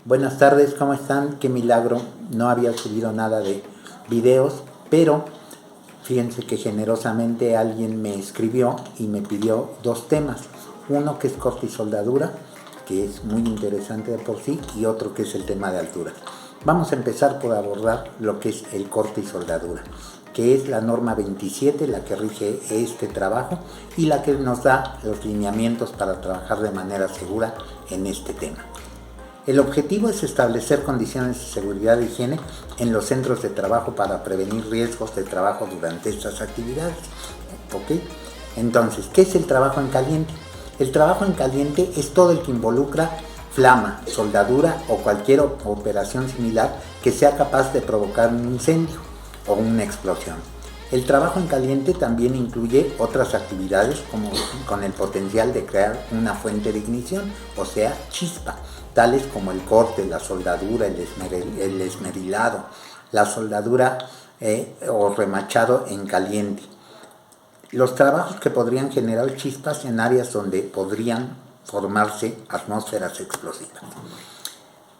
Buenas tardes, ¿cómo están? Qué milagro, no había subido nada de videos, pero fíjense que generosamente alguien me escribió y me pidió dos temas. Uno que es corte y soldadura, que es muy interesante de por sí, y otro que es el tema de altura. Vamos a empezar por abordar lo que es el corte y soldadura, que es la norma 27, la que rige este trabajo y la que nos da los lineamientos para trabajar de manera segura en este tema. El objetivo es establecer condiciones de seguridad e higiene en los centros de trabajo para prevenir riesgos de trabajo durante estas actividades. ¿Ok? Entonces, ¿qué es el trabajo en caliente? El trabajo en caliente es todo el que involucra flama, soldadura o cualquier operación similar que sea capaz de provocar un incendio o una explosión. El trabajo en caliente también incluye otras actividades como con el potencial de crear una fuente de ignición, o sea, chispa, tales como el corte, la soldadura, el esmerilado, la soldadura o remachado en caliente. Los trabajos que podrían generar chispas en áreas donde podrían formarse atmósferas explosivas.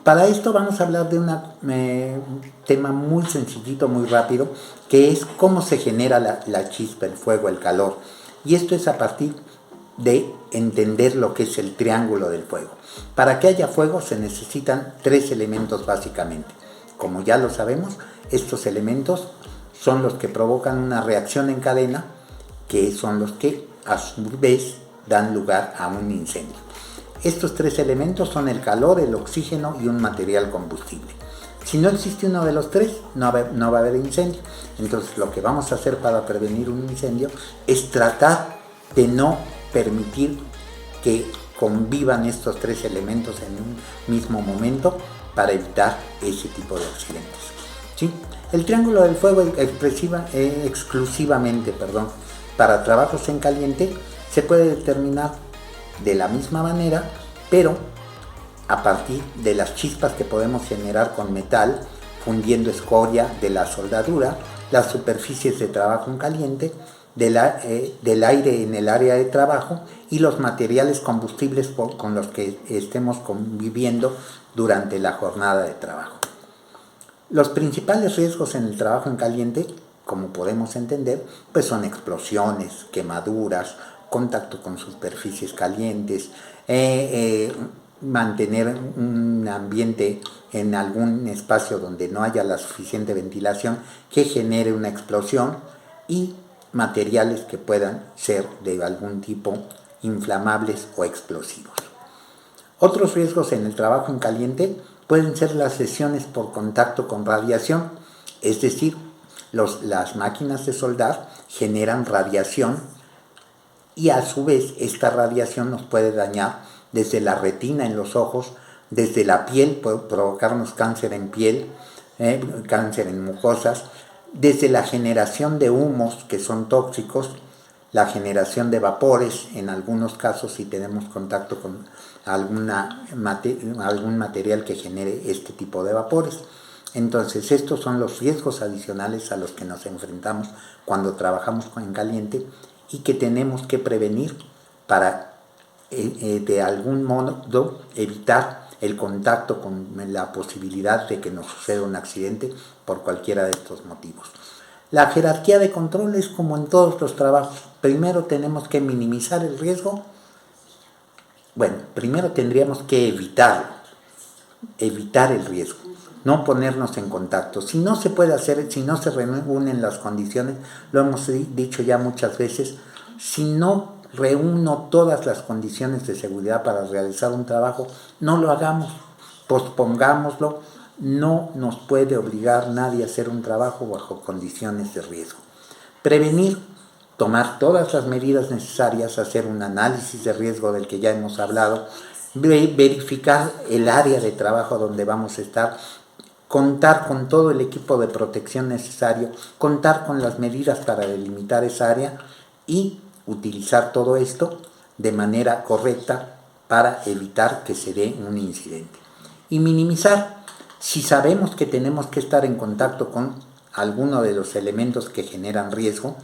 Para esto vamos a hablar de un tema muy sencillito, muy rápido, que es cómo se genera la chispa, el fuego, el calor. Y esto es a partir de entender lo que es el triángulo del fuego. Para que haya fuego se necesitan tres elementos básicamente. Como ya lo sabemos, estos elementos son los que provocan una reacción en cadena, que son los que a su vez dan lugar a un incendio. Estos tres elementos son el calor, el oxígeno y un material combustible. Si no existe uno de los tres, no va a haber incendio. Entonces lo que vamos a hacer para prevenir un incendio es tratar de no permitir que convivan estos tres elementos en un mismo momento para evitar ese tipo de accidentes. ¿Sí? El triángulo del fuego exclusivamente para trabajos en caliente se puede determinar de la misma manera, pero a partir de las chispas que podemos generar con metal, fundiendo escoria de la soldadura, las superficies de trabajo en caliente, del aire en el área de trabajo y los materiales combustibles con los que estemos conviviendo durante la jornada de trabajo. Los principales riesgos en el trabajo en caliente, como podemos entender, pues son explosiones, quemaduras, contacto con superficies calientes, mantener un ambiente en algún espacio donde no haya la suficiente ventilación que genere una explosión y materiales que puedan ser de algún tipo inflamables o explosivos. Otros riesgos en el trabajo en caliente pueden ser las lesiones por contacto con radiación, es decir, las máquinas de soldar generan radiación y a su vez esta radiación nos puede dañar desde la retina en los ojos, desde la piel, puede provocarnos cáncer en piel, cáncer en mucosas, desde la generación de humos que son tóxicos, la generación de vapores, en algunos casos si tenemos contacto con algún material que genere este tipo de vapores. Entonces estos son los riesgos adicionales a los que nos enfrentamos cuando trabajamos en caliente y que tenemos que prevenir para de algún modo evitar el contacto con la posibilidad de que nos suceda un accidente por cualquiera de estos motivos. La jerarquía de control es como en todos los trabajos. Primero tenemos que minimizar el riesgo. Bueno, primero tendríamos que evitar el riesgo, no ponernos en contacto. Si no se puede hacer, si no se reúnen las condiciones, lo hemos dicho ya muchas veces, si no reúno todas las condiciones de seguridad para realizar un trabajo, no lo hagamos, pospongámoslo, no nos puede obligar nadie a hacer un trabajo bajo condiciones de riesgo. Prevenir, tomar todas las medidas necesarias, hacer un análisis de riesgo del que ya hemos hablado, verificar el área de trabajo donde vamos a estar, contar con todo el equipo de protección necesario, contar con las medidas para delimitar esa área y utilizar todo esto de manera correcta para evitar que se dé un incidente. Y minimizar, si sabemos que tenemos que estar en contacto con alguno de los elementos que generan riesgo,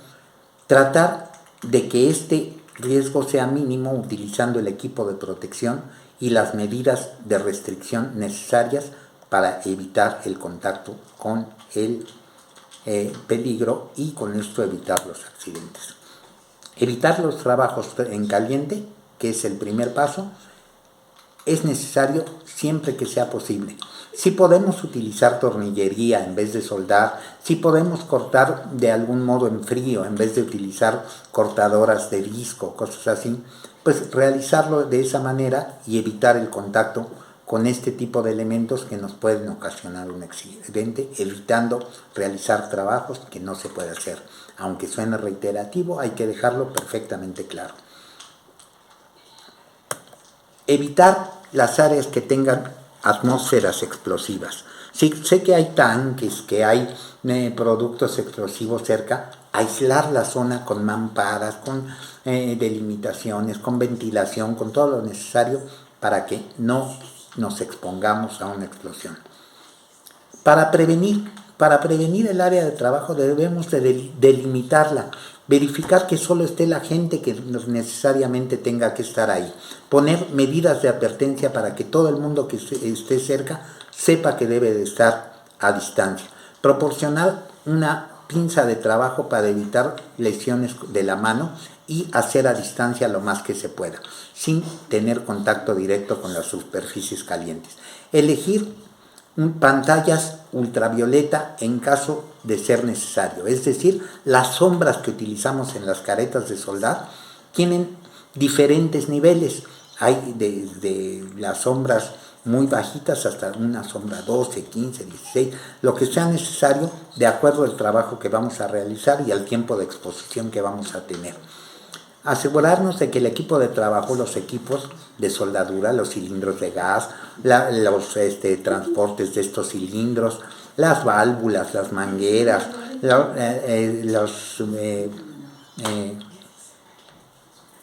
tratar de que este riesgo sea mínimo utilizando el equipo de protección y las medidas de restricción necesarias para evitar el contacto con el peligro y con esto evitar los accidentes. Evitar los trabajos en caliente, que es el primer paso, es necesario siempre que sea posible. Si podemos utilizar tornillería en vez de soldar, si podemos cortar de algún modo en frío en vez de utilizar cortadoras de disco, cosas así, pues realizarlo de esa manera y evitar el contacto con este tipo de elementos que nos pueden ocasionar un accidente, evitando realizar trabajos que no se puede hacer. Aunque suene reiterativo, hay que dejarlo perfectamente claro. Evitar las áreas que tengan atmósferas explosivas. Sí, sé que hay tanques, que hay productos explosivos cerca, aislar la zona con mamparas, con delimitaciones, con ventilación, con todo lo necesario para que no nos expongamos a una explosión. Para prevenir el área de trabajo debemos de delimitarla, verificar que solo esté la gente que necesariamente tenga que estar ahí, poner medidas de advertencia para que todo el mundo que esté cerca sepa que debe de estar a distancia, proporcionar una pinza de trabajo para evitar lesiones de la mano y hacer a distancia lo más que se pueda, sin tener contacto directo con las superficies calientes. Elegir pantallas ultravioleta en caso de ser necesario, es decir, las sombras que utilizamos en las caretas de soldar tienen diferentes niveles, hay desde las sombras muy bajitas hasta una sombra 12, 15, 16, lo que sea necesario de acuerdo al trabajo que vamos a realizar y al tiempo de exposición que vamos a tener. Asegurarnos de que el equipo de trabajo, los equipos de soldadura, los cilindros de gas, los transportes de estos cilindros, las válvulas, las mangueras, los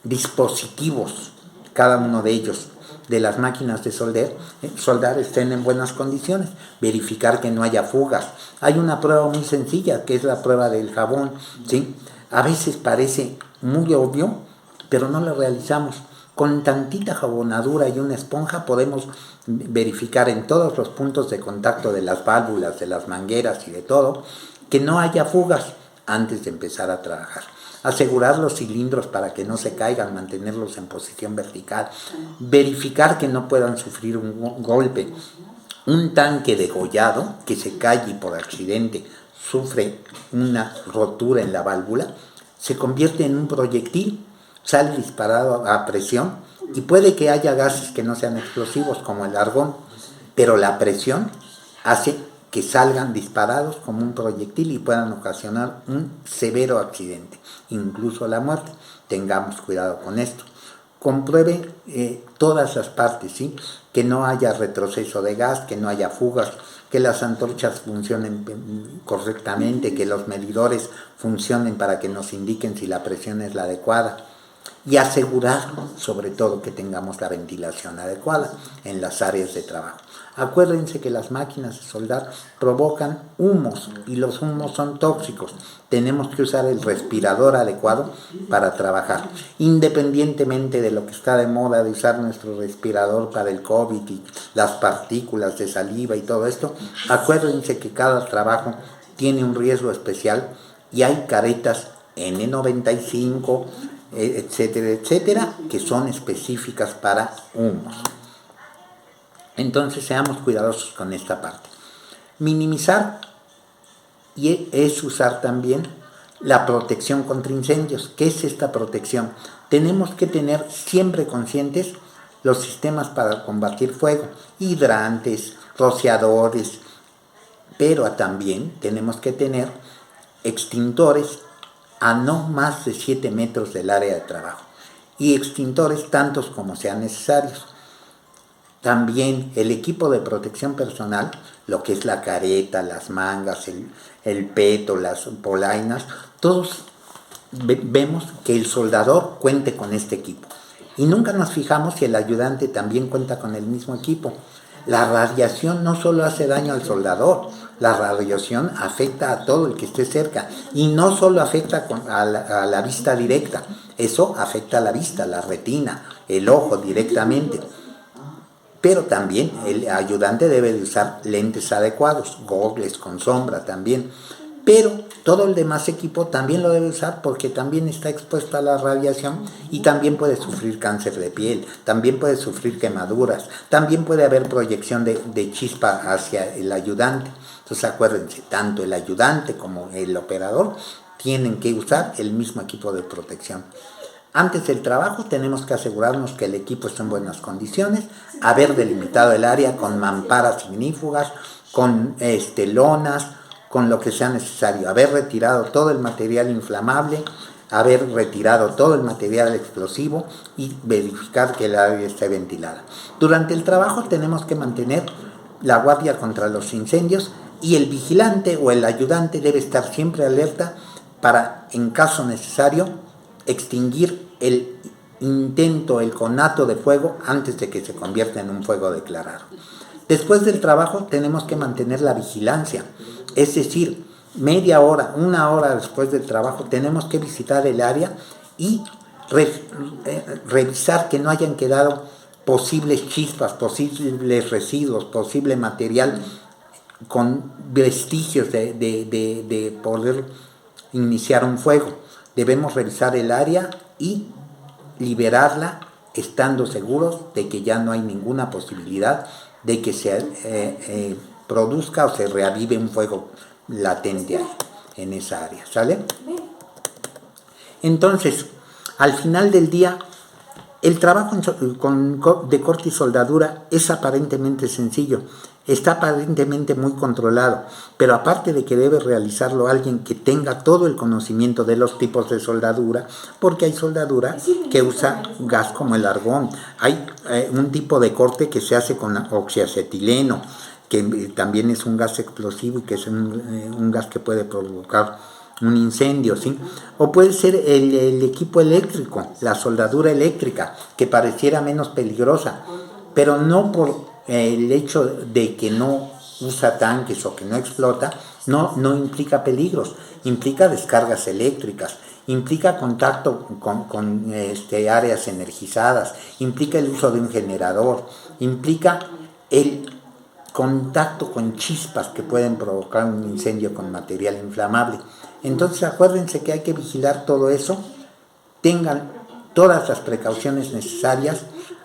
dispositivos, cada uno de ellos, de las máquinas de soldar estén en buenas condiciones, verificar que no haya fugas. Hay una prueba muy sencilla que es la prueba del jabón, ¿sí? A veces parece muy obvio, pero no lo realizamos. Con tantita jabonadura y una esponja podemos verificar en todos los puntos de contacto de las válvulas, de las mangueras y de todo, que no haya fugas antes de empezar a trabajar. Asegurar los cilindros para que no se caigan, mantenerlos en posición vertical, verificar que no puedan sufrir un golpe. Un tanque degollado que se cae y por accidente sufre una rotura en la válvula, se convierte en un proyectil, sale disparado a presión y puede que haya gases que no sean explosivos como el argón, pero la presión hace que salgan disparados como un proyectil y puedan ocasionar un severo accidente, incluso la muerte. Tengamos cuidado con esto. Compruebe todas las partes, ¿sí? Que no haya retroceso de gas, que no haya fugas, que las antorchas funcionen correctamente, que los medidores funcionen para que nos indiquen si la presión es la adecuada y asegurar sobre todo que tengamos la ventilación adecuada en las áreas de trabajo. Acuérdense que las máquinas de soldar provocan humos y los humos son tóxicos. Tenemos que usar el respirador adecuado para trabajar. Independientemente de lo que está de moda de usar nuestro respirador para el COVID y las partículas de saliva y todo esto, acuérdense que cada trabajo tiene un riesgo especial y hay caretas N95, etcétera, etcétera, que son específicas para humos. Entonces seamos cuidadosos con esta parte. Minimizar y es usar también la protección contra incendios. ¿Qué es esta protección? Tenemos que tener siempre conscientes los sistemas para combatir fuego, hidrantes, rociadores, pero también tenemos que tener extintores a no más de 7 metros del área de trabajo y extintores tantos como sean necesarios. También el equipo de protección personal, lo que es la careta, las mangas, el peto, las polainas, todos vemos que el soldador cuente con este equipo. Y nunca nos fijamos si el ayudante también cuenta con el mismo equipo. La radiación no solo hace daño al soldador, la radiación afecta a todo el que esté cerca y no solo afecta a la vista directa, eso afecta a la vista, la retina, el ojo directamente. Pero también el ayudante debe de usar lentes adecuados, gogles con sombra también. Pero todo el demás equipo también lo debe usar porque también está expuesto a la radiación y también puede sufrir cáncer de piel, también puede sufrir quemaduras, también puede haber proyección de chispa hacia el ayudante. Entonces acuérdense, tanto el ayudante como el operador tienen que usar el mismo equipo de protección. Antes del trabajo tenemos que asegurarnos que el equipo está en buenas condiciones, haber delimitado el área con mamparas ignífugas, con lonas, con lo que sea necesario, haber retirado todo el material inflamable, haber retirado todo el material explosivo y verificar que el área esté ventilada. Durante el trabajo tenemos que mantener la guardia contra los incendios y el vigilante o el ayudante debe estar siempre alerta para, en caso necesario, extinguir el intento, el conato de fuego antes de que se convierta en un fuego declarado. Después del trabajo tenemos que mantener la vigilancia, es decir, media hora, una hora después del trabajo tenemos que visitar el área y revisar que no hayan quedado posibles chispas, posibles residuos, posible material con vestigios de poder iniciar un fuego. Debemos revisar el área y liberarla estando seguros de que ya no hay ninguna posibilidad de que se produzca o se reavive un fuego latente ahí, en esa área, ¿sale? Entonces, al final del día, el trabajo de corte y soldadura es aparentemente sencillo, está aparentemente muy controlado, pero aparte de que debe realizarlo alguien que tenga todo el conocimiento de los tipos de soldadura, porque hay soldadura que usa gas como el argón, hay un tipo de corte que se hace con oxiacetileno, que también es un gas explosivo y que es un gas que puede provocar un incendio, ¿sí? O puede ser el equipo eléctrico, la soldadura eléctrica, que pareciera menos peligrosa, pero no por el hecho de que no usa tanques o que no explota, no implica peligros, implica descargas eléctricas, implica contacto con áreas energizadas, implica el uso de un generador, implica el contacto con chispas que pueden provocar un incendio con material inflamable. Entonces acuérdense que hay que vigilar todo eso, tengan todas las precauciones necesarias,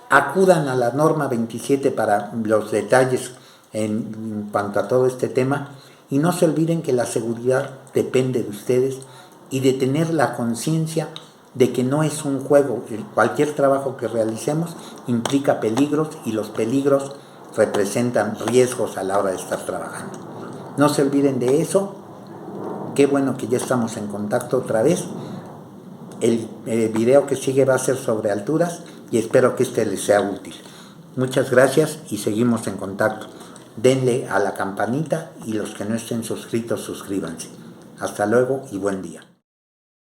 acudan a la norma 27 para los detalles en cuanto a todo este tema y no se olviden que la seguridad depende de ustedes y de tener la conciencia de que no es un juego. Cualquier trabajo que realicemos implica peligros y los peligros representan riesgos a la hora de estar trabajando. No se olviden de eso. Qué bueno que ya estamos en contacto otra vez. El video que sigue va a ser sobre alturas y espero que les sea útil. Muchas gracias y seguimos en contacto. Denle a la campanita y los que no estén suscritos, suscríbanse. Hasta luego y buen día.